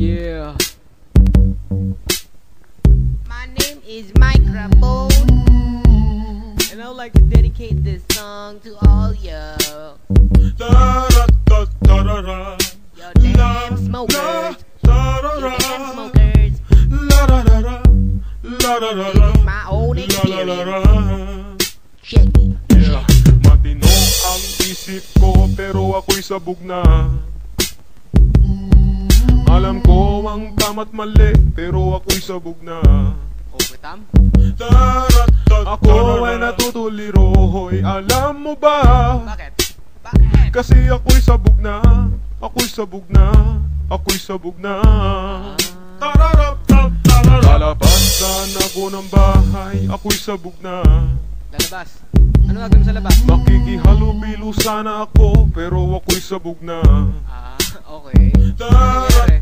Yeah. My name is Microphone, and I would like to dedicate this song to all you. Yo, damn smokers. You damn smokers. This is my own experience. Check it. Yeah. Matino ang isip ko pero ako'y sabog na. Alam ko ang tama't mali pero ako'y sabog na. Overtime? Ako ay natutuliro, hoy, alam mo ba? Bakit? Bakit? Kasi ako'y sabog na. Ako'y sabog na. Ako'y sabog na. Lalabasan ako ng bahay, ako'y sabog na. Lalabas. Ano gagawin mo sa labas? Makikihalubilo sana ako pero ako'y sabog na. Okay.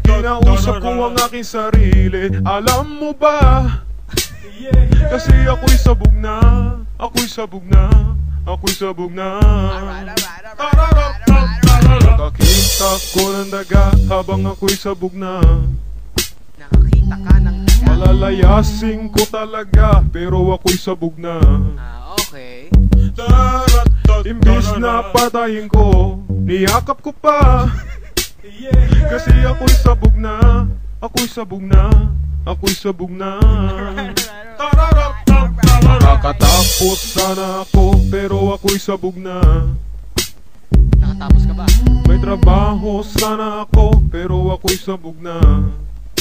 Kinausap ko ang aking sarili, alam mo ba? Kasi ako'y sabog na. Ako'y sabog na. Ako'y sabog na. Nakakita ko ng daga habang ako'y sabog na. Nakakita ka ng daga. Palalayasin ko talaga pero ako'y sabog na. Okay. Imbis na patayin ko, niyakap ko pa. Kasi ako'y sabog na. Ako'y sabog na. Ako'y sabog na. Nakatapos sana ako pero ako'y sabog na. Nakatapos ka ba? May trabaho sana ako pero ako'y sabog na.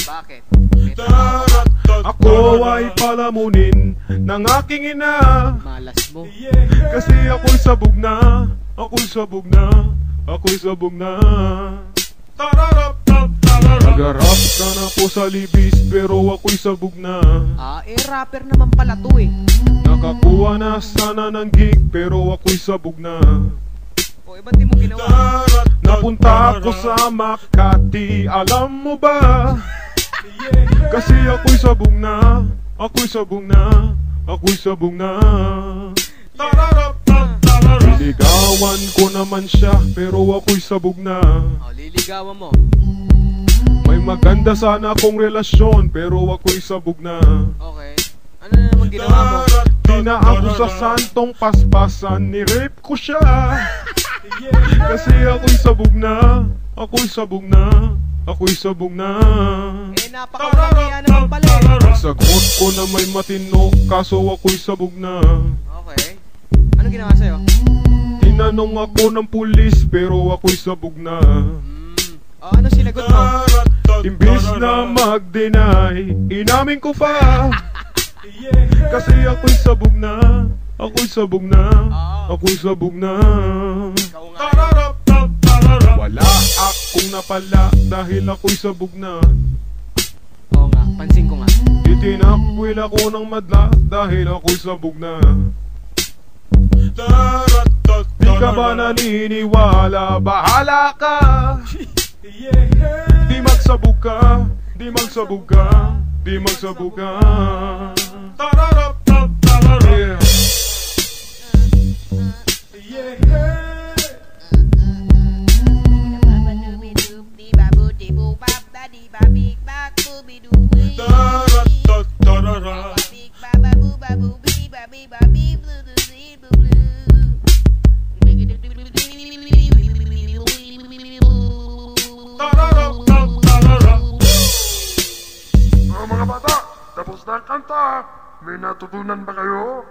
Bakit? May trabaho ka? Ako ay palamunin ng aking ina. Malas mo. Kasi ako'y sabog na. Ako'y sabog na. Ako'y sabog na. Nagarap sana po sa libis pero ako'y sabog na. Rapper naman pala to eh. Nakakuha na sana ng gig pero ako'y sabog na. Ba't di mo ginawa? Napunta ako sa Makati, alam mo ba? Kasi ako'y sabog na. Ako'y sabog na. Ako'y sabog na. Liligawan ko naman siya pero ako'y sabog na. Liligawan mo. May maganda sana akong relasyon pero ako'y sabog na. Okay. Ano na naman ginawa mo? Di na ako sa santong paspasan, ni-rape ko siya. Kasi ako'y sabog na. Ako'y sabog na. Ako'y sabog na. Napakawalang naman pala eh. Sagot ko na may matino kaso ako'y sabog na. Okay. Ano ginawa sa'yo? Tinanong ako ng pulis pero ako'y sabog na. Ano sinagot mo? Imbis na mag-deny, inamin ko pa. Kasi ako'y sabog na. Ako'y sabog na. Ako'y sabog na. Wala akong napala dahil ako'y sabog na. Oo nga, pansin ko nga. Itinakwil ako ng madla dahil ako'y sabog na. Di ka ba naniniwala? Bahala ka. Di magsabog ka. Di magsabog ka. Di magsabog ka. Mga bata, tapos na ang kanta. May natutunan ba kayo?